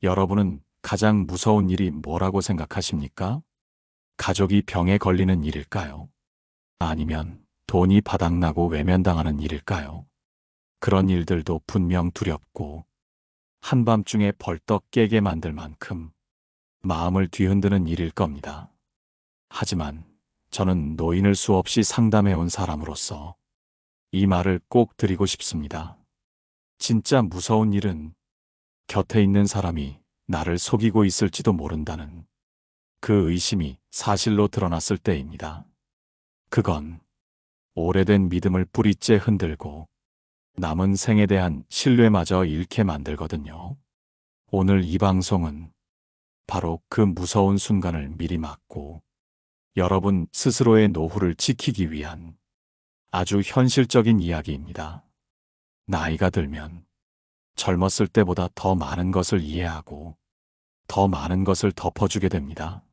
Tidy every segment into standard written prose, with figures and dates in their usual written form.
여러분은 가장 무서운 일이 뭐라고 생각하십니까? 가족이 병에 걸리는 일일까요? 아니면 돈이 바닥나고 외면당하는 일일까요? 그런 일들도 분명 두렵고 한밤중에 벌떡 깨게 만들 만큼 마음을 뒤흔드는 일일 겁니다. 하지만 저는 노인을 수없이 상담해온 사람으로서 이 말을 꼭 드리고 싶습니다. 진짜 무서운 일은 곁에 있는 사람이 나를 속이고 있을지도 모른다는 그 의심이 사실로 드러났을 때입니다. 그건 오래된 믿음을 뿌리째 흔들고 남은 생에 대한 신뢰마저 잃게 만들거든요. 오늘 이 방송은 바로 그 무서운 순간을 미리 막고 여러분 스스로의 노후를 지키기 위한 아주 현실적인 이야기입니다. 나이가 들면 젊었을 때보다 더 많은 것을 이해하고 더 많은 것을 덮어주게 됩니다.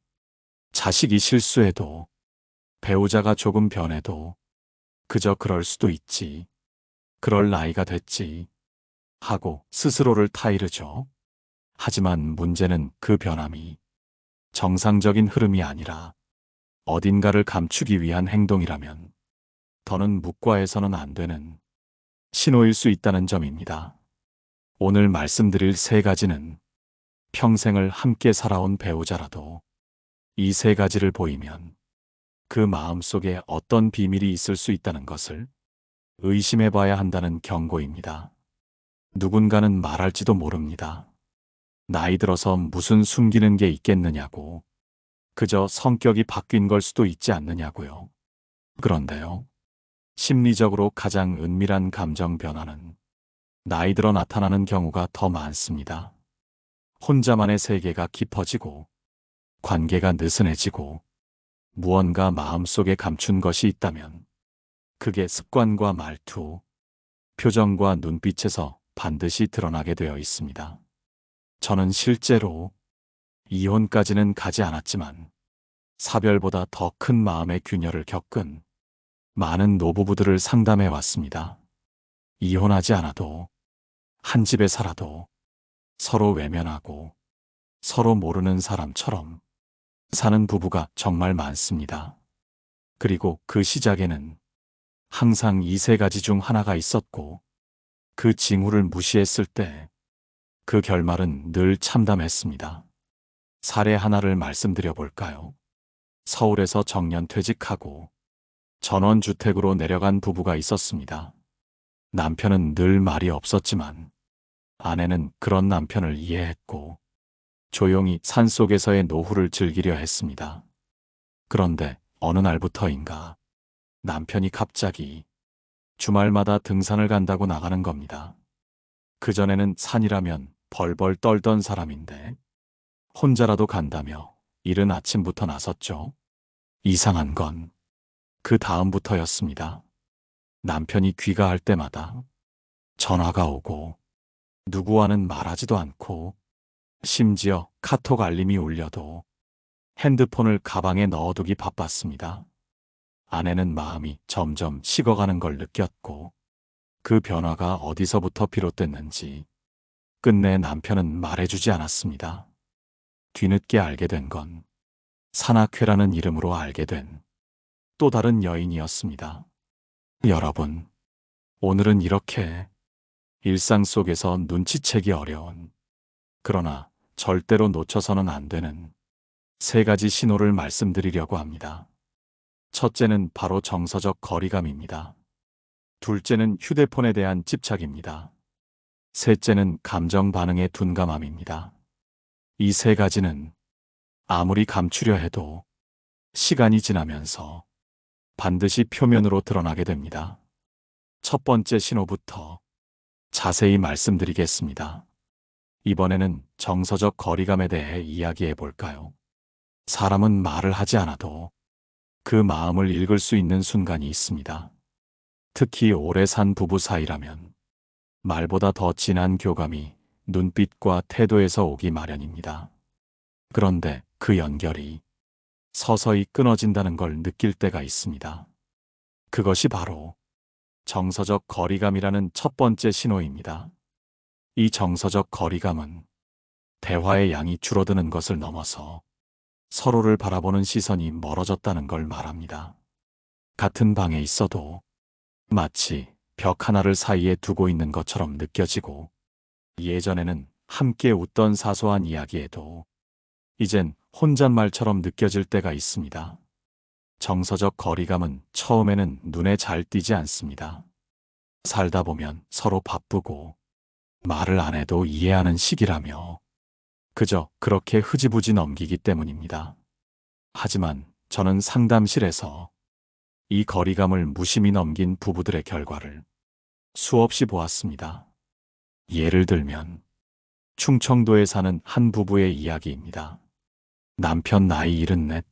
자식이 실수해도, 배우자가 조금 변해도 그저 그럴 수도 있지, 그럴 나이가 됐지 하고 스스로를 타이르죠. 하지만 문제는 그 변함이 정상적인 흐름이 아니라 어딘가를 감추기 위한 행동이라면 더는 묵과해서는 안 되는 신호일 수 있다는 점입니다. 오늘 말씀드릴 세 가지는 평생을 함께 살아온 배우자라도 이 세 가지를 보이면 그 마음 속에 어떤 비밀이 있을 수 있다는 것을 의심해 봐야 한다는 경고입니다. 누군가는 말할지도 모릅니다. 나이 들어서 무슨 숨기는 게 있겠느냐고, 그저 성격이 바뀐 걸 수도 있지 않느냐고요. 그런데요, 심리적으로 가장 은밀한 감정 변화는 나이 들어 나타나는 경우가 더 많습니다. 혼자만의 세계가 깊어지고 관계가 느슨해지고 무언가 마음속에 감춘 것이 있다면 그게 습관과 말투, 표정과 눈빛에서 반드시 드러나게 되어 있습니다. 저는 실제로 이혼까지는 가지 않았지만 사별보다 더 큰 마음의 균열을 겪은 많은 노부부들을 상담해 왔습니다. 이혼하지 않아도, 한 집에 살아도 서로 외면하고 서로 모르는 사람처럼 사는 부부가 정말 많습니다. 그리고 그 시작에는 항상 이 세 가지 중 하나가 있었고 그 징후를 무시했을 때 그 결말은 늘 참담했습니다. 사례 하나를 말씀드려 볼까요? 서울에서 정년 퇴직하고 전원주택으로 내려간 부부가 있었습니다. 남편은 늘 말이 없었지만 아내는 그런 남편을 이해했고 조용히 산속에서의 노후를 즐기려 했습니다. 그런데 어느 날부터인가 남편이 갑자기 주말마다 등산을 간다고 나가는 겁니다. 그전에는 산이라면 벌벌 떨던 사람인데 혼자라도 간다며 이른 아침부터 나섰죠. 이상한 건 그 다음부터였습니다. 남편이 귀가할 때마다 전화가 오고 누구와는 말하지도 않고 심지어 카톡 알림이 울려도 핸드폰을 가방에 넣어두기 바빴습니다. 아내는 마음이 점점 식어가는 걸 느꼈고 그 변화가 어디서부터 비롯됐는지 끝내 남편은 말해주지 않았습니다. 뒤늦게 알게 된 건 산악회라는 이름으로 알게 된 또 다른 여인이었습니다. 여러분, 오늘은 이렇게 일상 속에서 눈치채기 어려운, 그러나 절대로 놓쳐서는 안 되는 세 가지 신호를 말씀드리려고 합니다. 첫째는 바로 정서적 거리감입니다. 둘째는 휴대폰에 대한 집착입니다. 셋째는 감정 반응의 둔감함입니다. 이 세 가지는 아무리 감추려 해도 시간이 지나면서 반드시 표면으로 드러나게 됩니다. 첫 번째 신호부터 자세히 말씀드리겠습니다. 이번에는 정서적 거리감에 대해 이야기해 볼까요? 사람은 말을 하지 않아도 그 마음을 읽을 수 있는 순간이 있습니다. 특히 오래 산 부부 사이라면 말보다 더 진한 교감이 눈빛과 태도에서 오기 마련입니다. 그런데 그 연결이 서서히 끊어진다는 걸 느낄 때가 있습니다. 그것이 바로 정서적 거리감이라는 첫 번째 신호입니다. 이 정서적 거리감은 대화의 양이 줄어드는 것을 넘어서 서로를 바라보는 시선이 멀어졌다는 걸 말합니다. 같은 방에 있어도 마치 벽 하나를 사이에 두고 있는 것처럼 느껴지고, 예전에는 함께 웃던 사소한 이야기에도 이젠 혼잣말처럼 느껴질 때가 있습니다. 정서적 거리감은 처음에는 눈에 잘 띄지 않습니다. 살다 보면 서로 바쁘고 말을 안 해도 이해하는 시기라며 그저 그렇게 흐지부지 넘기기 때문입니다. 하지만 저는 상담실에서 이 거리감을 무심히 넘긴 부부들의 결과를 수없이 보았습니다. 예를 들면 충청도에 사는 한 부부의 이야기입니다. 남편 나이 74,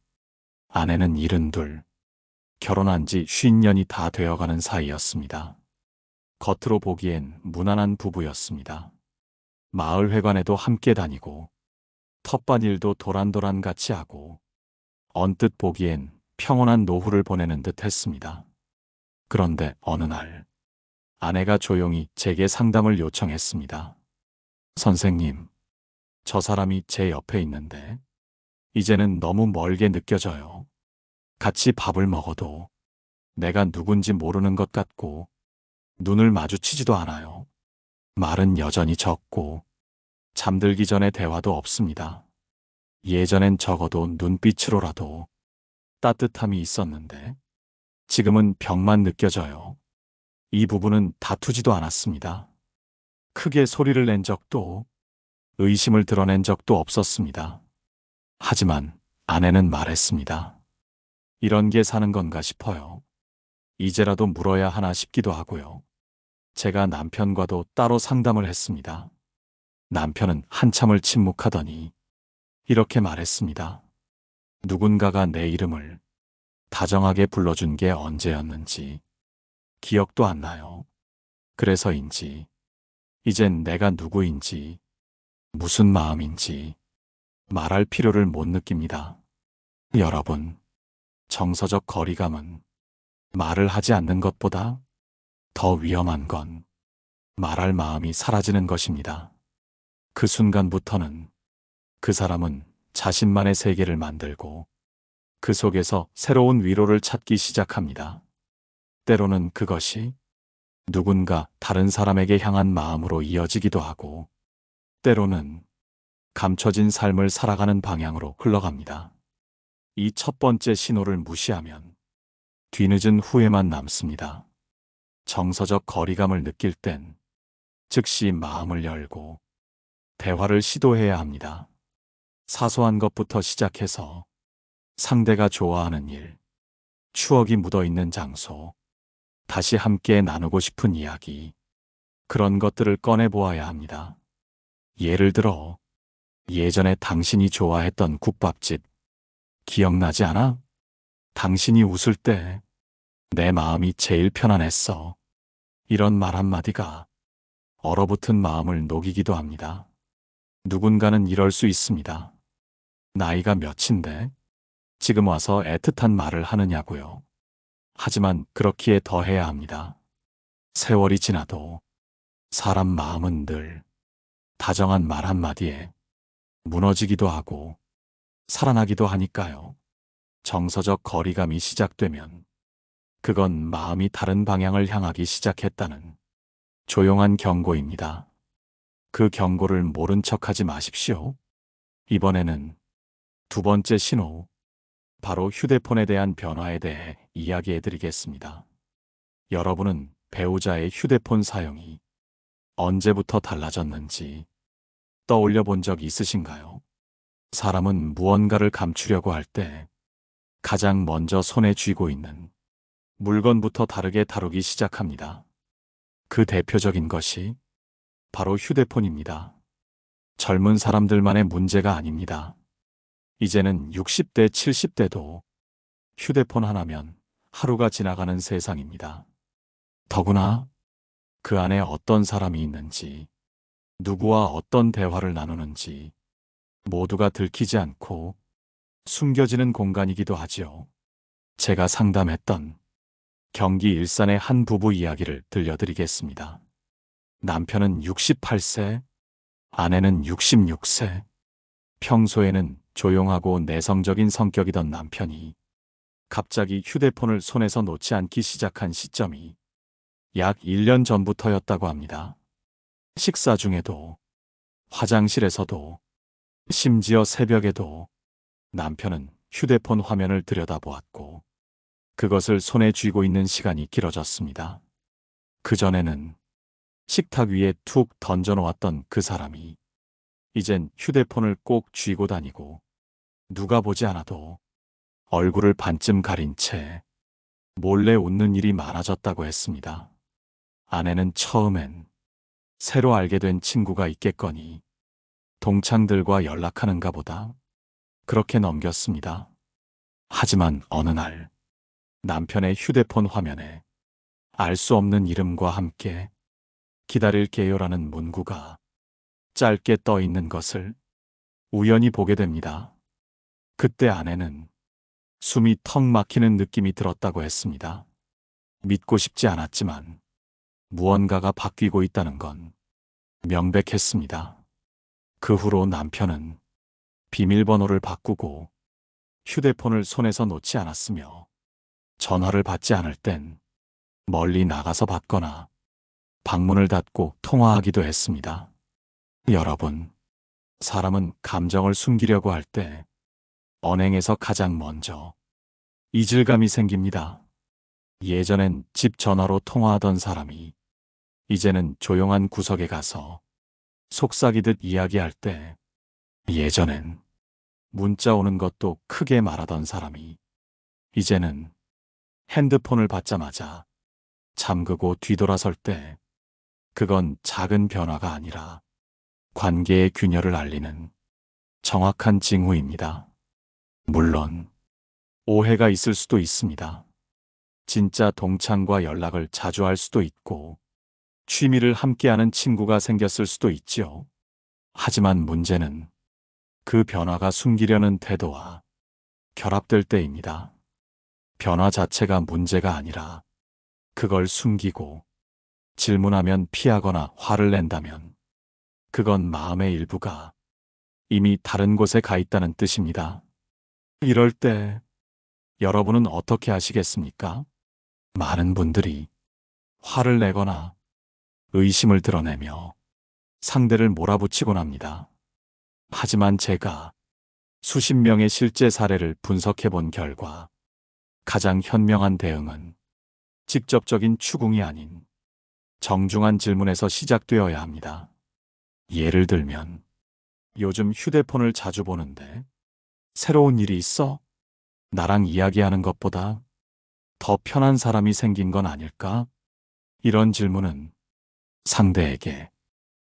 아내는 72, 결혼한 지 50년이 다 되어가는 사이였습니다. 겉으로 보기엔 무난한 부부였습니다. 마을 회관에도 함께 다니고 텃밭일도 도란도란 같이 하고 언뜻 보기엔 평온한 노후를 보내는 듯 했습니다. 그런데 어느 날 아내가 조용히 제게 상담을 요청했습니다. 선생님, 저 사람이 제 옆에 있는데 이제는 너무 멀게 느껴져요. 같이 밥을 먹어도 내가 누군지 모르는 것 같고 눈을 마주치지도 않아요. 말은 여전히 적고 잠들기 전에 대화도 없습니다. 예전엔 적어도 눈빛으로라도 따뜻함이 있었는데 지금은 벽만 느껴져요. 이 부부는 다투지도 않았습니다. 크게 소리를 낸 적도, 의심을 드러낸 적도 없었습니다. 하지만 아내는 말했습니다. 이런 게 사는 건가 싶어요. 이제라도 물어야 하나 싶기도 하고요. 제가 남편과도 따로 상담을 했습니다. 남편은 한참을 침묵하더니 이렇게 말했습니다. 누군가가 내 이름을 다정하게 불러준 게 언제였는지 기억도 안 나요. 그래서인지 이젠 내가 누구인지 무슨 마음인지 말할 필요를 못 느낍니다. 여러분, 정서적 거리감은 말을 하지 않는 것보다 더 위험한 건 말할 마음이 사라지는 것입니다. 그 순간부터는 그 사람은 자신만의 세계를 만들고 그 속에서 새로운 위로를 찾기 시작합니다. 때로는 그것이 누군가 다른 사람에게 향한 마음으로 이어지기도 하고, 때로는 감춰진 삶을 살아가는 방향으로 흘러갑니다. 이 첫 번째 신호를 무시하면 뒤늦은 후회만 남습니다. 정서적 거리감을 느낄 땐 즉시 마음을 열고 대화를 시도해야 합니다. 사소한 것부터 시작해서 상대가 좋아하는 일, 추억이 묻어있는 장소, 다시 함께 나누고 싶은 이야기, 그런 것들을 꺼내보아야 합니다. 예를 들어, 예전에 당신이 좋아했던 국밥집, 기억나지 않아? 당신이 웃을 때 내 마음이 제일 편안했어. 이런 말 한마디가 얼어붙은 마음을 녹이기도 합니다. 누군가는 이럴 수 있습니다. 나이가 몇인데 지금 와서 애틋한 말을 하느냐고요. 하지만 그렇기에 더 해야 합니다. 세월이 지나도 사람 마음은 늘 다정한 말 한마디에 무너지기도 하고 살아나기도 하니까요. 정서적 거리감이 시작되면 그건 마음이 다른 방향을 향하기 시작했다는 조용한 경고입니다. 그 경고를 모른 척하지 마십시오. 이번에는 두 번째 신호, 바로 휴대폰에 대한 변화에 대해 이야기해 드리겠습니다. 여러분은 배우자의 휴대폰 사용이 언제부터 달라졌는지 떠올려 본 적 있으신가요? 사람은 무언가를 감추려고 할 때 가장 먼저 손에 쥐고 있는 물건부터 다르게 다루기 시작합니다. 그 대표적인 것이 바로 휴대폰입니다. 젊은 사람들만의 문제가 아닙니다. 이제는 60대, 70대도 휴대폰 하나면 하루가 지나가는 세상입니다. 더구나 그 안에 어떤 사람이 있는지, 누구와 어떤 대화를 나누는지 모두가 들키지 않고 숨겨지는 공간이기도 하지요. 제가 상담했던 경기 일산의 한 부부 이야기를 들려드리겠습니다. 남편은 68세, 아내는 66세. 평소에는 조용하고 내성적인 성격이던 남편이 갑자기 휴대폰을 손에서 놓지 않기 시작한 시점이 약 1년 전부터였다고 합니다. 식사 중에도, 화장실에서도, 심지어 새벽에도 남편은 휴대폰 화면을 들여다보았고 그것을 손에 쥐고 있는 시간이 길어졌습니다. 그전에는 식탁 위에 툭 던져놓았던 그 사람이 이젠 휴대폰을 꼭 쥐고 다니고 누가 보지 않아도 얼굴을 반쯤 가린 채 몰래 웃는 일이 많아졌다고 했습니다. 아내는 처음엔 새로 알게 된 친구가 있겠거니 동창들과 연락하는가 보다 그렇게 넘겼습니다. 하지만 어느 날 남편의 휴대폰 화면에 알 수 없는 이름과 함께 기다릴게요라는 문구가 짧게 떠 있는 것을 우연히 보게 됩니다. 그때 아내는 숨이 턱 막히는 느낌이 들었다고 했습니다. 믿고 싶지 않았지만 무언가가 바뀌고 있다는 건 명백했습니다. 그 후로 남편은 비밀번호를 바꾸고 휴대폰을 손에서 놓지 않았으며 전화를 받지 않을 땐 멀리 나가서 받거나 방문을 닫고 통화하기도 했습니다. 여러분, 사람은 감정을 숨기려고 할 때 언행에서 가장 먼저 이질감이 생깁니다. 예전엔 집 전화로 통화하던 사람이 이제는 조용한 구석에 가서 속삭이듯 이야기할 때, 예전엔 문자 오는 것도 크게 말하던 사람이 이제는 핸드폰을 받자마자 잠그고 뒤돌아설 때, 그건 작은 변화가 아니라 관계의 균열을 알리는 정확한 징후입니다. 물론 오해가 있을 수도 있습니다. 진짜 동창과 연락을 자주 할 수도 있고 취미를 함께하는 친구가 생겼을 수도 있지요. 하지만 문제는 그 변화가 숨기려는 태도와 결합될 때입니다. 변화 자체가 문제가 아니라 그걸 숨기고 질문하면 피하거나 화를 낸다면 그건 마음의 일부가 이미 다른 곳에 가 있다는 뜻입니다. 이럴 때 여러분은 어떻게 하시겠습니까? 많은 분들이 화를 내거나 의심을 드러내며 상대를 몰아붙이곤 합니다. 하지만 제가 수십 명의 실제 사례를 분석해 본 결과 가장 현명한 대응은 직접적인 추궁이 아닌 정중한 질문에서 시작되어야 합니다. 예를 들면, 요즘 휴대폰을 자주 보는데 새로운 일이 있어? 나랑 이야기하는 것보다 더 편한 사람이 생긴 건 아닐까? 이런 질문은 상대에게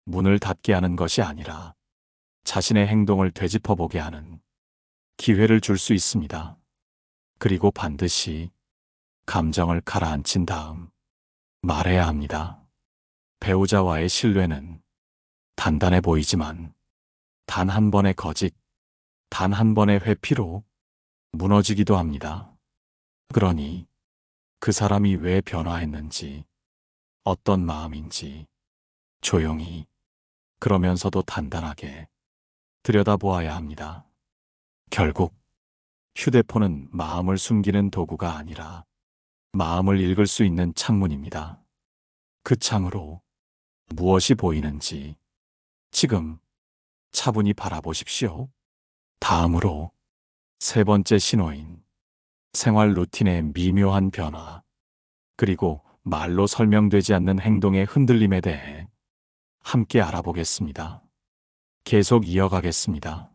문을 닫게 하는 것이 아니라 자신의 행동을 되짚어보게 하는 기회를 줄 수 있습니다. 그리고 반드시 감정을 가라앉힌 다음 말해야 합니다. 배우자와의 신뢰는 단단해 보이지만 단 한 번의 거짓, 단 한 번의 회피로 무너지기도 합니다. 그러니 그 사람이 왜 변화했는지, 어떤 마음인지 조용히, 그러면서도 단단하게 들여다보아야 합니다. 결국 휴대폰은 마음을 숨기는 도구가 아니라 마음을 읽을 수 있는 창문입니다. 그 창으로 무엇이 보이는지 지금 차분히 바라보십시오. 다음으로 세 번째 신호인 생활 루틴의 미묘한 변화, 그리고 말로 설명되지 않는 행동의 흔들림에 대해 함께 알아보겠습니다. 계속 이어가겠습니다.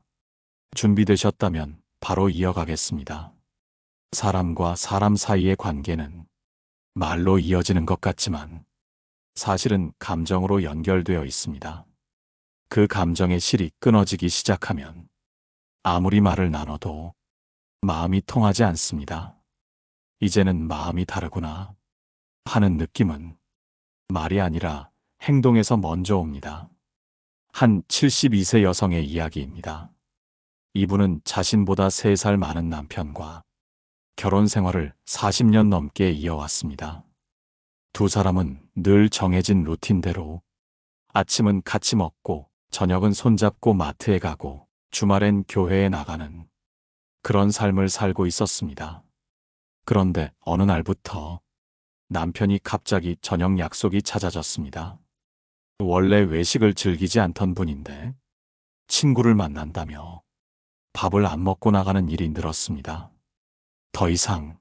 준비되셨다면 바로 이어가겠습니다. 사람과 사람 사이의 관계는 말로 이어지는 것 같지만 사실은 감정으로 연결되어 있습니다. 그 감정의 실이 끊어지기 시작하면 아무리 말을 나눠도 마음이 통하지 않습니다. 이제는 마음이 다르구나 하는 느낌은 말이 아니라 행동에서 먼저 옵니다. 한 72세 여성의 이야기입니다. 이분은 자신보다 3살 많은 남편과 결혼 생활을 40년 넘게 이어왔습니다. 두 사람은 늘 정해진 루틴대로 아침은 같이 먹고 저녁은 손잡고 마트에 가고 주말엔 교회에 나가는 그런 삶을 살고 있었습니다. 그런데 어느 날부터 남편이 갑자기 저녁 약속이 잦아졌습니다. 원래 외식을 즐기지 않던 분인데 친구를 만난다며 밥을 안 먹고 나가는 일이 늘었습니다. 더 이상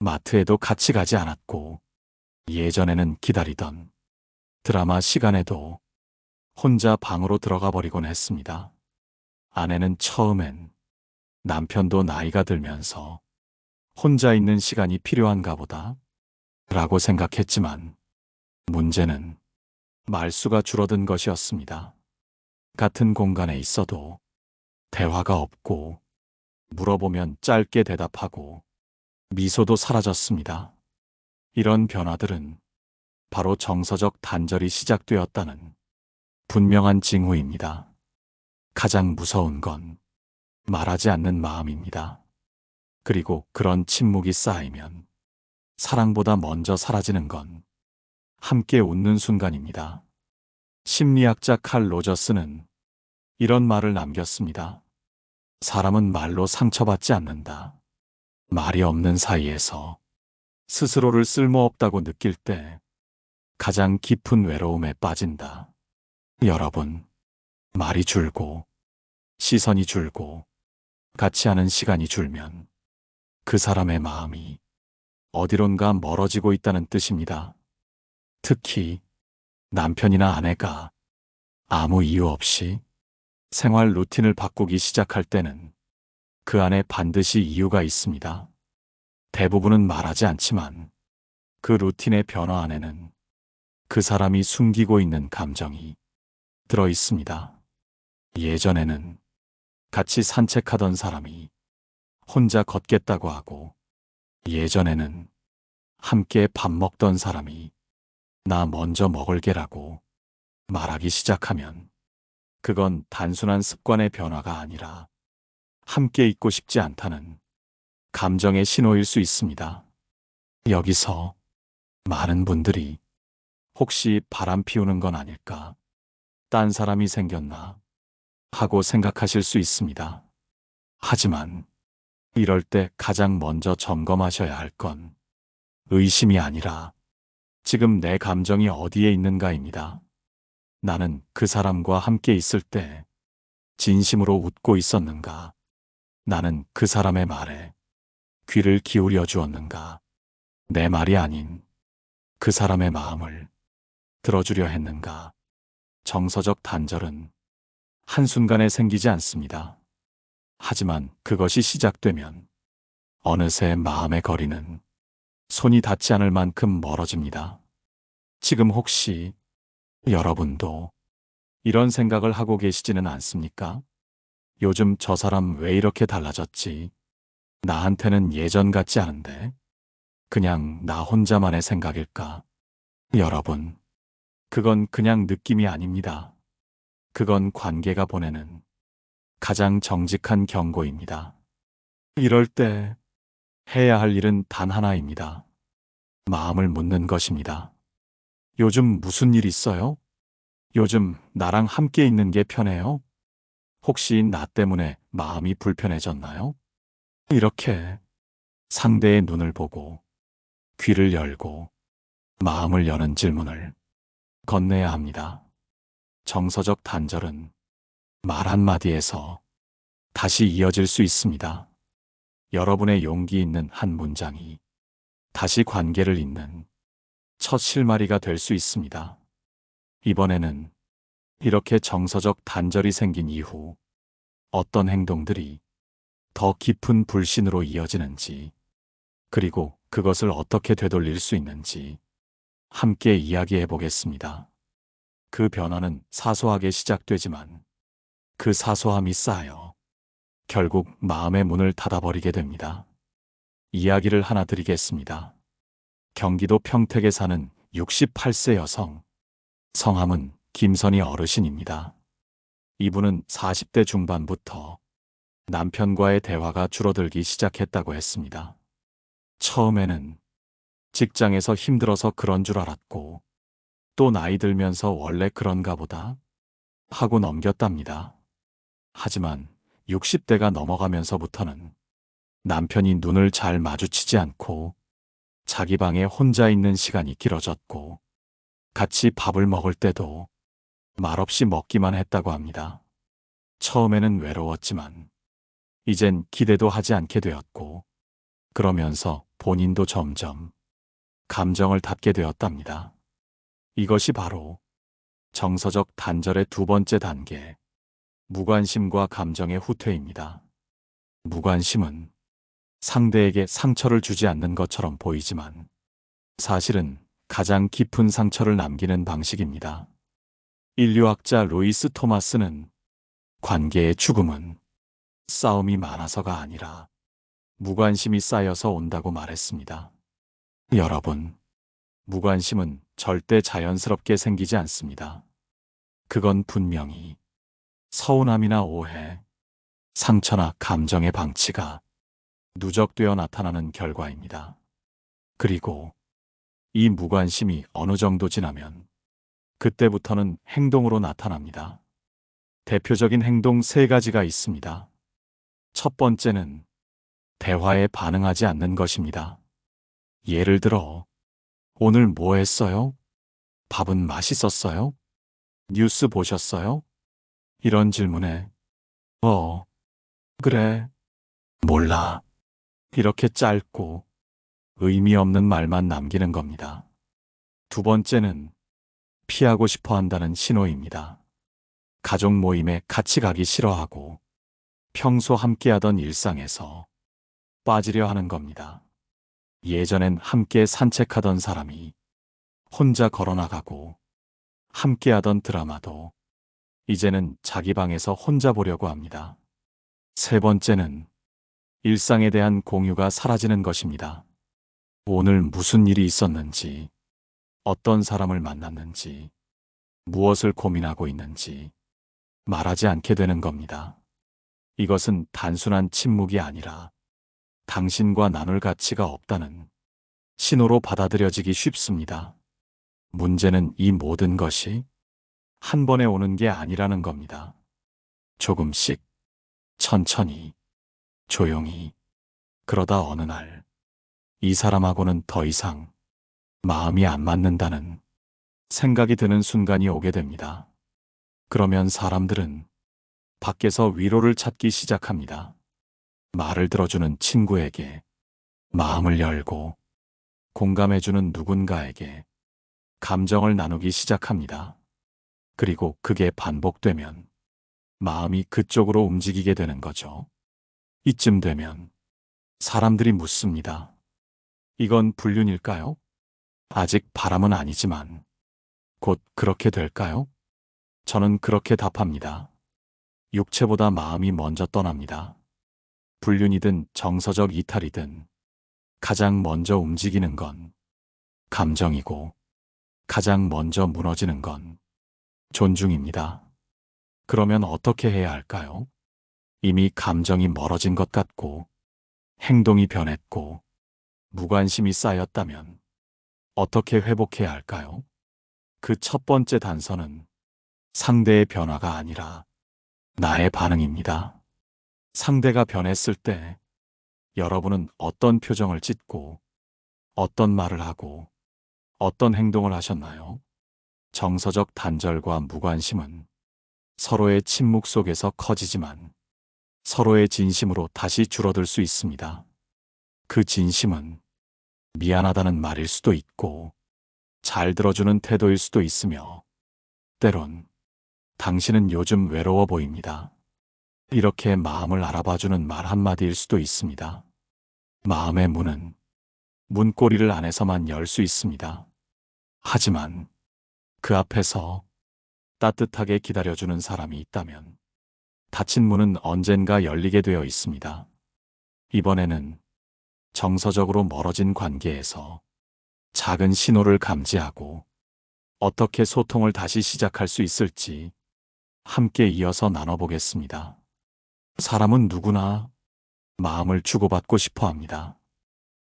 마트에도 같이 가지 않았고 예전에는 기다리던 드라마 시간에도 혼자 방으로 들어가 버리곤 했습니다. 아내는 처음엔 남편도 나이가 들면서 혼자 있는 시간이 필요한가 보다 라고 생각했지만 문제는 말수가 줄어든 것이었습니다. 같은 공간에 있어도 대화가 없고 물어보면 짧게 대답하고 미소도 사라졌습니다. 이런 변화들은 바로 정서적 단절이 시작되었다는 분명한 징후입니다. 가장 무서운 건 말하지 않는 마음입니다. 그리고 그런 침묵이 쌓이면 사랑보다 먼저 사라지는 건 함께 웃는 순간입니다. 심리학자 칼 로저스는 이런 말을 남겼습니다. 사람은 말로 상처받지 않는다. 말이 없는 사이에서 스스로를 쓸모없다고 느낄 때 가장 깊은 외로움에 빠진다. 여러분, 말이 줄고 시선이 줄고 같이 하는 시간이 줄면 그 사람의 마음이 어디론가 멀어지고 있다는 뜻입니다. 특히 남편이나 아내가 아무 이유 없이 생활 루틴을 바꾸기 시작할 때는 그 안에 반드시 이유가 있습니다. 대부분은 말하지 않지만 그 루틴의 변화 안에는 그 사람이 숨기고 있는 감정이 들어 있습니다. 예전에는 같이 산책하던 사람이 혼자 걷겠다고 하고, 예전에는 함께 밥 먹던 사람이 나 먼저 먹을게라고 말하기 시작하면 그건 단순한 습관의 변화가 아니라 함께 있고 싶지 않다는 감정의 신호일 수 있습니다. 여기서 많은 분들이 혹시 바람 피우는 건 아닐까? 딴 사람이 생겼나? 하고 생각하실 수 있습니다. 하지만 이럴 때 가장 먼저 점검하셔야 할 건 의심이 아니라 지금 내 감정이 어디에 있는가입니다. 나는 그 사람과 함께 있을 때 진심으로 웃고 있었는가? 나는 그 사람의 말에 귀를 기울여 주었는가? 내 말이 아닌 그 사람의 마음을 들어주려 했는가? 정서적 단절은 한순간에 생기지 않습니다. 하지만 그것이 시작되면 어느새 마음의 거리는 손이 닿지 않을 만큼 멀어집니다. 지금 혹시 여러분도 이런 생각을 하고 계시지는 않습니까? 요즘 저 사람 왜 이렇게 달라졌지? 나한테는 예전 같지 않은데? 그냥 나 혼자만의 생각일까? 여러분, 그건 그냥 느낌이 아닙니다. 그건 관계가 보내는 가장 정직한 경고입니다. 이럴 때 해야 할 일은 단 하나입니다. 마음을 묻는 것입니다. 요즘 무슨 일 있어요? 요즘 나랑 함께 있는 게 편해요? 혹시 나 때문에 마음이 불편해졌나요? 이렇게 상대의 눈을 보고 귀를 열고 마음을 여는 질문을 건네야 합니다. 정서적 단절은 말 한마디에서 다시 이어질 수 있습니다. 여러분의 용기 있는 한 문장이 다시 관계를 잇는 첫 실마리가 될 수 있습니다. 이번에는 이렇게 정서적 단절이 생긴 이후 어떤 행동들이 더 깊은 불신으로 이어지는지, 그리고 그것을 어떻게 되돌릴 수 있는지 함께 이야기해 보겠습니다. 그 변화는 사소하게 시작되지만 그 사소함이 쌓여 결국 마음의 문을 닫아버리게 됩니다. 이야기를 하나 드리겠습니다. 경기도 평택에 사는 68세 여성, 성함은 김선희 어르신입니다. 이분은 40대 중반부터 남편과의 대화가 줄어들기 시작했다고 했습니다. 처음에는 직장에서 힘들어서 그런 줄 알았고, 또 나이 들면서 원래 그런가 보다 하고 넘겼답니다. 하지만 60대가 넘어가면서부터는 남편이 눈을 잘 마주치지 않고 자기 방에 혼자 있는 시간이 길어졌고 같이 밥을 먹을 때도 말없이 먹기만 했다고 합니다. 처음에는 외로웠지만 이젠 기대도 하지 않게 되었고 그러면서 본인도 점점 감정을 닫게 되었답니다. 이것이 바로 정서적 단절의 두 번째 단계, 무관심과 감정의 후퇴입니다. 무관심은 상대에게 상처를 주지 않는 것처럼 보이지만 사실은 가장 깊은 상처를 남기는 방식입니다. 인류학자 루이스 토마스는 관계의 죽음은 싸움이 많아서가 아니라 무관심이 쌓여서 온다고 말했습니다. 여러분, 무관심은 절대 자연스럽게 생기지 않습니다. 그건 분명히 서운함이나 오해, 상처나 감정의 방치가 누적되어 나타나는 결과입니다. 그리고 이 무관심이 어느 정도 지나면 그때부터는 행동으로 나타납니다. 대표적인 행동 세 가지가 있습니다. 첫 번째는 대화에 반응하지 않는 것입니다. 예를 들어, 오늘 뭐 했어요? 밥은 맛있었어요? 뉴스 보셨어요? 이런 질문에, 그래, 몰라. 이렇게 짧고 의미 없는 말만 남기는 겁니다. 두 번째는 피하고 싶어 한다는 신호입니다. 가족 모임에 같이 가기 싫어하고 평소 함께하던 일상에서 빠지려 하는 겁니다. 예전엔 함께 산책하던 사람이 혼자 걸어나가고 함께하던 드라마도 이제는 자기 방에서 혼자 보려고 합니다. 세 번째는 일상에 대한 공유가 사라지는 것입니다. 오늘 무슨 일이 있었는지, 어떤 사람을 만났는지, 무엇을 고민하고 있는지 말하지 않게 되는 겁니다. 이것은 단순한 침묵이 아니라 당신과 나눌 가치가 없다는 신호로 받아들여지기 쉽습니다. 문제는 이 모든 것이 한 번에 오는 게 아니라는 겁니다. 조금씩, 천천히, 조용히, 그러다 어느 날, 이 사람하고는 더 이상 마음이 안 맞는다는 생각이 드는 순간이 오게 됩니다. 그러면 사람들은 밖에서 위로를 찾기 시작합니다. 말을 들어주는 친구에게, 마음을 열고 공감해주는 누군가에게 감정을 나누기 시작합니다. 그리고 그게 반복되면 마음이 그쪽으로 움직이게 되는 거죠. 이쯤 되면 사람들이 묻습니다. 이건 불륜일까요? 아직 바람은 아니지만 곧 그렇게 될까요? 저는 그렇게 답합니다. 육체보다 마음이 먼저 떠납니다. 불륜이든 정서적 이탈이든 가장 먼저 움직이는 건 감정이고 가장 먼저 무너지는 건 존중입니다. 그러면 어떻게 해야 할까요? 이미 감정이 멀어진 것 같고 행동이 변했고 무관심이 쌓였다면 어떻게 회복해야 할까요? 그 첫 번째 단서는 상대의 변화가 아니라 나의 반응입니다. 상대가 변했을 때 여러분은 어떤 표정을 짓고 어떤 말을 하고 어떤 행동을 하셨나요? 정서적 단절과 무관심은 서로의 침묵 속에서 커지지만 서로의 진심으로 다시 줄어들 수 있습니다. 그 진심은 미안하다는 말일 수도 있고 잘 들어주는 태도일 수도 있으며 때론 당신은 요즘 외로워 보입니다. 이렇게 마음을 알아봐주는 말 한마디일 수도 있습니다. 마음의 문은 문고리를 안에서만 열 수 있습니다. 하지만 그 앞에서 따뜻하게 기다려주는 사람이 있다면 닫힌 문은 언젠가 열리게 되어 있습니다. 이번에는 정서적으로 멀어진 관계에서 작은 신호를 감지하고 어떻게 소통을 다시 시작할 수 있을지 함께 이어서 나눠보겠습니다. 사람은 누구나 마음을 주고받고 싶어 합니다.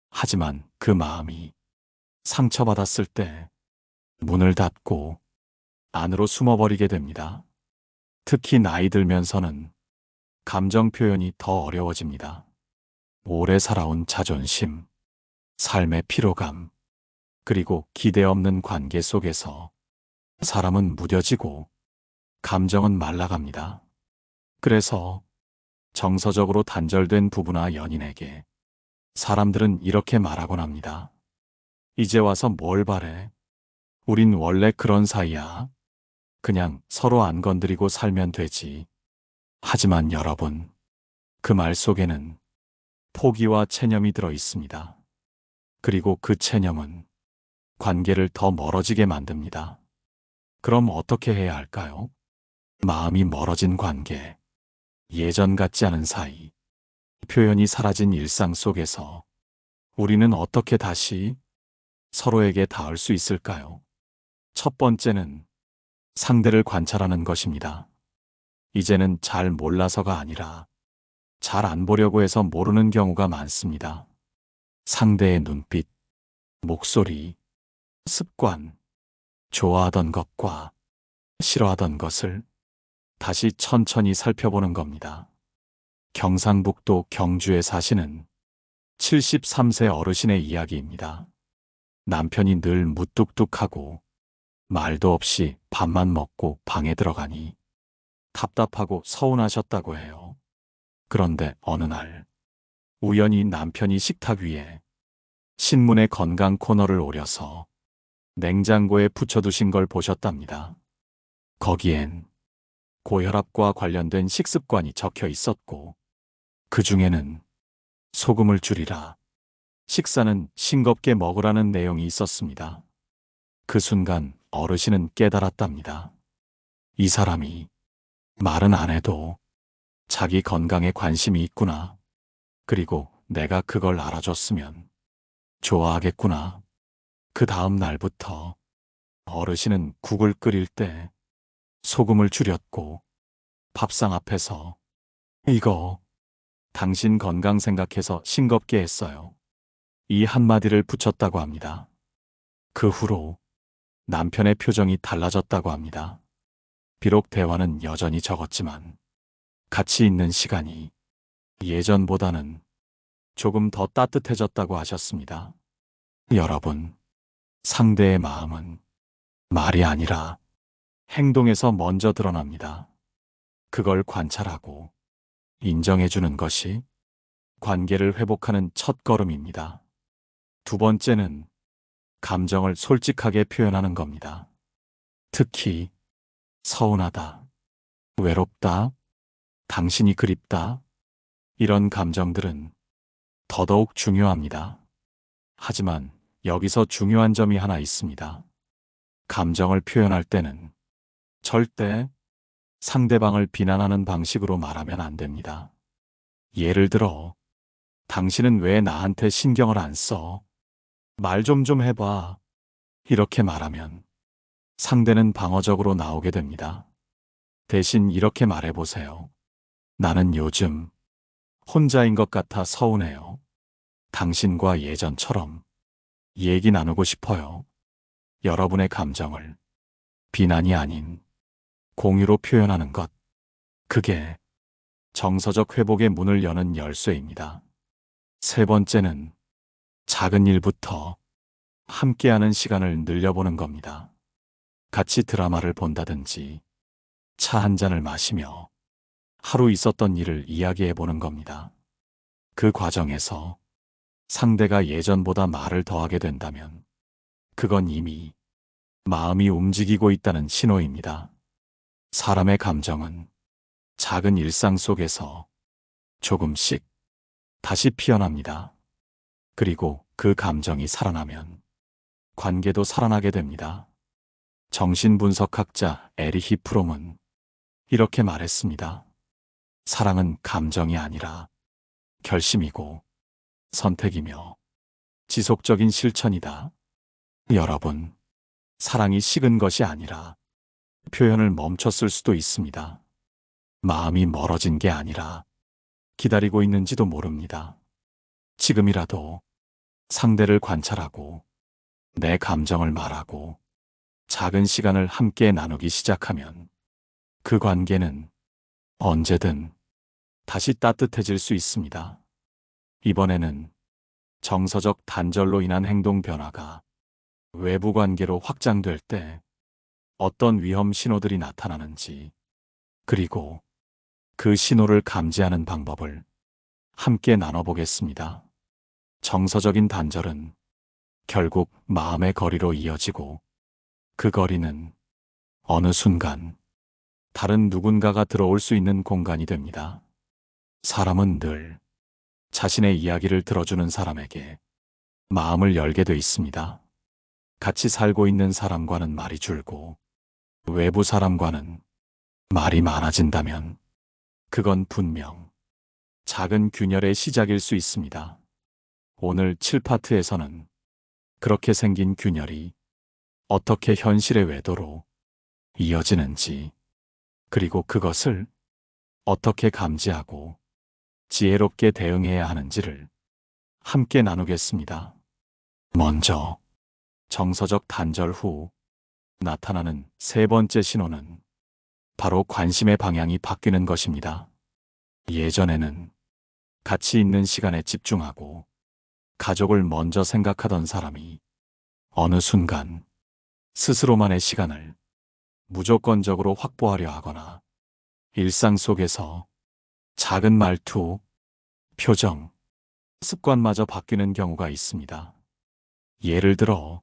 하지만 그 마음이 상처받았을 때 문을 닫고 안으로 숨어버리게 됩니다. 특히 나이 들면서는 감정 표현이 더 어려워집니다. 오래 살아온 자존심, 삶의 피로감, 그리고 기대 없는 관계 속에서 사람은 무뎌지고 감정은 말라갑니다. 그래서 정서적으로 단절된 부부나 연인에게 사람들은 이렇게 말하곤 합니다. 이제 와서 뭘 바래? 우린 원래 그런 사이야. 그냥 서로 안 건드리고 살면 되지. 하지만 여러분, 그 말 속에는 포기와 체념이 들어 있습니다. 그리고 그 체념은 관계를 더 멀어지게 만듭니다. 그럼 어떻게 해야 할까요? 마음이 멀어진 관계, 예전 같지 않은 사이, 표현이 사라진 일상 속에서 우리는 어떻게 다시 서로에게 닿을 수 있을까요? 첫 번째는 상대를 관찰하는 것입니다. 이제는 잘 몰라서가 아니라 잘 안 보려고 해서 모르는 경우가 많습니다. 상대의 눈빛, 목소리, 습관, 좋아하던 것과 싫어하던 것을 다시 천천히 살펴보는 겁니다. 경상북도 경주에 사시는 73세 어르신의 이야기입니다. 남편이 늘 무뚝뚝하고 말도 없이 밥만 먹고 방에 들어가니 답답하고 서운하셨다고 해요. 그런데 어느 날 우연히 남편이 식탁 위에 신문의 건강 코너를 오려서 냉장고에 붙여두신 걸 보셨답니다. 거기엔 고혈압과 관련된 식습관이 적혀 있었고 그 중에는 소금을 줄이라, 식사는 싱겁게 먹으라는 내용이 있었습니다. 그 순간 어르신은 깨달았답니다. 이 사람이 말은 안 해도 자기 건강에 관심이 있구나. 그리고 내가 그걸 알아줬으면 좋아하겠구나. 그 다음 날부터 어르신은 국을 끓일 때 소금을 줄였고 밥상 앞에서 이거 당신 건강 생각해서 싱겁게 했어요. 이 한마디를 붙였다고 합니다. 그 후로 남편의 표정이 달라졌다고 합니다. 비록 대화는 여전히 적었지만 같이 있는 시간이 예전보다는 조금 더 따뜻해졌다고 하셨습니다. 여러분, 상대의 마음은 말이 아니라 행동에서 먼저 드러납니다. 그걸 관찰하고 인정해주는 것이 관계를 회복하는 첫 걸음입니다. 두 번째는 감정을 솔직하게 표현하는 겁니다. 특히 서운하다, 외롭다, 당신이 그립다, 이런 감정들은 더더욱 중요합니다. 하지만 여기서 중요한 점이 하나 있습니다. 감정을 표현할 때는 절대 상대방을 비난하는 방식으로 말하면 안 됩니다. 예를 들어, 당신은 왜 나한테 신경을 안 써? 말 좀 해봐. 이렇게 말하면 상대는 방어적으로 나오게 됩니다. 대신 이렇게 말해보세요. 나는 요즘 혼자인 것 같아 서운해요. 당신과 예전처럼 얘기 나누고 싶어요. 여러분의 감정을 비난이 아닌 공유로 표현하는 것, 그게 정서적 회복의 문을 여는 열쇠입니다. 세 번째는 작은 일부터 함께하는 시간을 늘려보는 겁니다. 같이 드라마를 본다든지 차 한 잔을 마시며 하루 있었던 일을 이야기해 보는 겁니다. 그 과정에서 상대가 예전보다 말을 더하게 된다면 그건 이미 마음이 움직이고 있다는 신호입니다. 사람의 감정은 작은 일상 속에서 조금씩 다시 피어납니다. 그리고 그 감정이 살아나면 관계도 살아나게 됩니다. 정신분석학자 에리히 프롬은 이렇게 말했습니다. 사랑은 감정이 아니라 결심이고 선택이며 지속적인 실천이다. 여러분, 사랑이 식은 것이 아니라 표현을 멈췄을 수도 있습니다. 마음이 멀어진 게 아니라 기다리고 있는지도 모릅니다. 지금이라도 상대를 관찰하고 내 감정을 말하고 작은 시간을 함께 나누기 시작하면 그 관계는 언제든 다시 따뜻해질 수 있습니다. 이번에는 정서적 단절로 인한 행동 변화가 외부 관계로 확장될 때 어떤 위험 신호들이 나타나는지, 그리고 그 신호를 감지하는 방법을 함께 나눠보겠습니다. 정서적인 단절은 결국 마음의 거리로 이어지고, 그 거리는 어느 순간 다른 누군가가 들어올 수 있는 공간이 됩니다. 사람은 늘 자신의 이야기를 들어주는 사람에게 마음을 열게 돼 있습니다. 같이 살고 있는 사람과는 말이 줄고 외부 사람과는 말이 많아진다면 그건 분명 작은 균열의 시작일 수 있습니다. 오늘 7파트에서는 그렇게 생긴 균열이 어떻게 현실의 외도로 이어지는지, 그리고 그것을 어떻게 감지하고 지혜롭게 대응해야 하는지를 함께 나누겠습니다. 먼저 정서적 단절 후 나타나는 세 번째 신호는 바로 관심의 방향이 바뀌는 것입니다. 예전에는 같이 있는 시간에 집중하고 가족을 먼저 생각하던 사람이 어느 순간 스스로만의 시간을 무조건적으로 확보하려 하거나 일상 속에서 작은 말투, 표정, 습관마저 바뀌는 경우가 있습니다. 예를 들어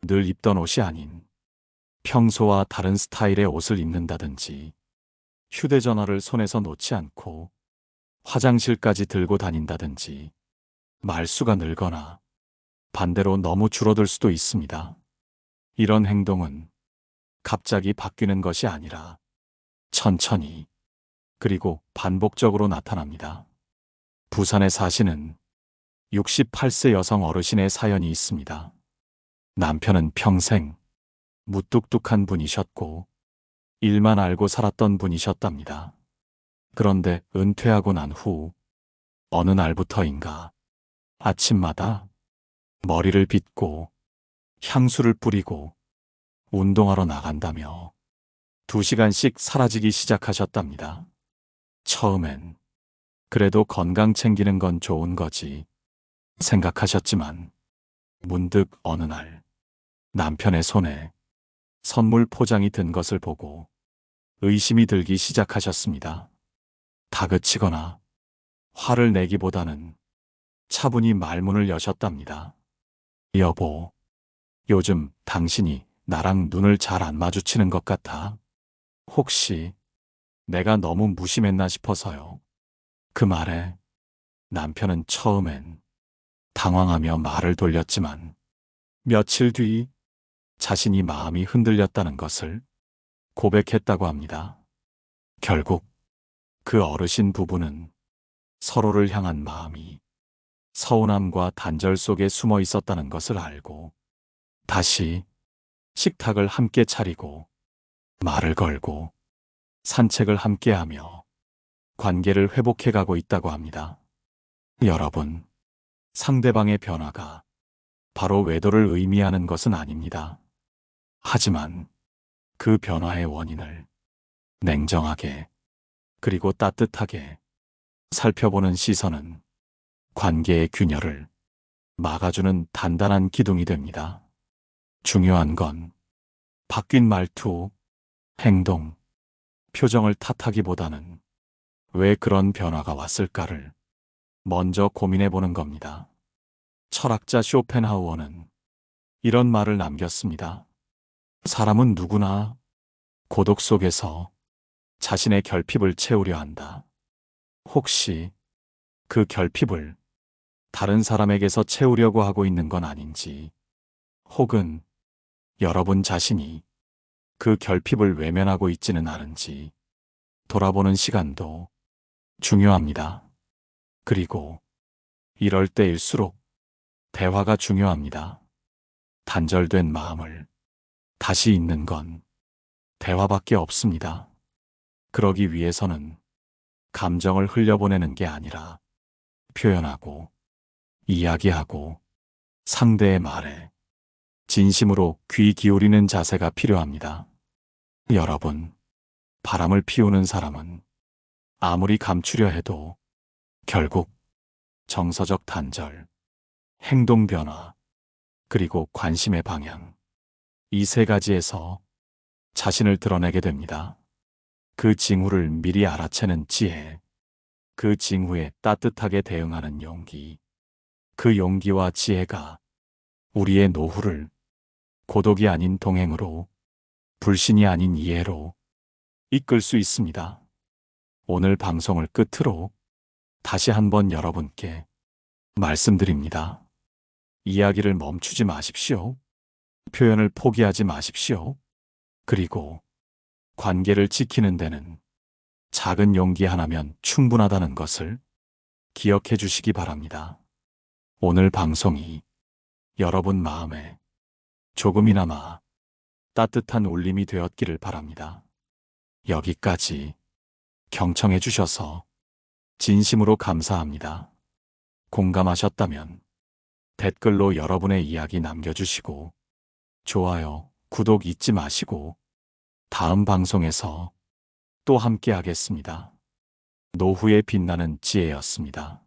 늘 입던 옷이 아닌 평소와 다른 스타일의 옷을 입는다든지, 휴대전화를 손에서 놓지 않고 화장실까지 들고 다닌다든지, 말수가 늘거나 반대로 너무 줄어들 수도 있습니다. 이런 행동은 갑자기 바뀌는 것이 아니라 천천히, 그리고 반복적으로 나타납니다. 부산에 사시는 68세 여성 어르신의 사연이 있습니다. 남편은 평생 무뚝뚝한 분이셨고 일만 알고 살았던 분이셨답니다. 그런데 은퇴하고 난 후 어느 날부터인가 아침마다 머리를 빗고 향수를 뿌리고 운동하러 나간다며 2시간씩 사라지기 시작하셨답니다. 처음엔 그래도 건강 챙기는 건 좋은 거지 생각하셨지만, 문득 어느 날 남편의 손에 선물 포장이 든 것을 보고 의심이 들기 시작하셨습니다. 다그치거나 화를 내기보다는 차분히 말문을 여셨답니다. 여보, 요즘 당신이 나랑 눈을 잘 안 마주치는 것 같아. 혹시 내가 너무 무심했나 싶어서요. 그 말에 남편은 처음엔 당황하며 말을 돌렸지만 며칠 뒤 자신이 마음이 흔들렸다는 것을 고백했다고 합니다. 결국 그 어르신 부부는 서로를 향한 마음이 서운함과 단절 속에 숨어 있었다는 것을 알고 다시 식탁을 함께 차리고 말을 걸고 산책을 함께하며 관계를 회복해가고 있다고 합니다. 여러분, 상대방의 변화가 바로 외도를 의미하는 것은 아닙니다. 하지만 그 변화의 원인을 냉정하게, 그리고 따뜻하게 살펴보는 시선은 관계의 균열을 막아주는 단단한 기둥이 됩니다. 중요한 건 바뀐 말투, 행동, 표정을 탓하기보다는 왜 그런 변화가 왔을까를 먼저 고민해보는 겁니다. 철학자 쇼펜하우어는 이런 말을 남겼습니다. 사람은 누구나 고독 속에서 자신의 결핍을 채우려 한다. 혹시 그 결핍을 다른 사람에게서 채우려고 하고 있는 건 아닌지, 혹은 여러분 자신이 그 결핍을 외면하고 있지는 않은지 돌아보는 시간도 중요합니다. 그리고 이럴 때일수록 대화가 중요합니다. 단절된 마음을 다시 잇는 건 대화밖에 없습니다. 그러기 위해서는 감정을 흘려보내는 게 아니라 표현하고 이야기하고 상대의 말에 진심으로 귀 기울이는 자세가 필요합니다. 여러분, 바람을 피우는 사람은 아무리 감추려 해도 결국 정서적 단절, 행동 변화, 그리고 관심의 방향, 이 세 가지에서 자신을 드러내게 됩니다. 그 징후를 미리 알아채는 지혜, 그 징후에 따뜻하게 대응하는 용기, 그 용기와 지혜가 우리의 노후를 고독이 아닌 동행으로, 불신이 아닌 이해로 이끌 수 있습니다. 오늘 방송을 끝으로 다시 한번 여러분께 말씀드립니다. 이야기를 멈추지 마십시오. 표현을 포기하지 마십시오. 그리고 관계를 지키는 데는 작은 용기 하나면 충분하다는 것을 기억해 주시기 바랍니다. 오늘 방송이 여러분 마음에 조금이나마 따뜻한 울림이 되었기를 바랍니다. 여기까지 경청해 주셔서 진심으로 감사합니다. 공감하셨다면 댓글로 여러분의 이야기 남겨주시고 좋아요, 구독 잊지 마시고 다음 방송에서 또 함께 하겠습니다. 노후에 빛나는 지혜였습니다.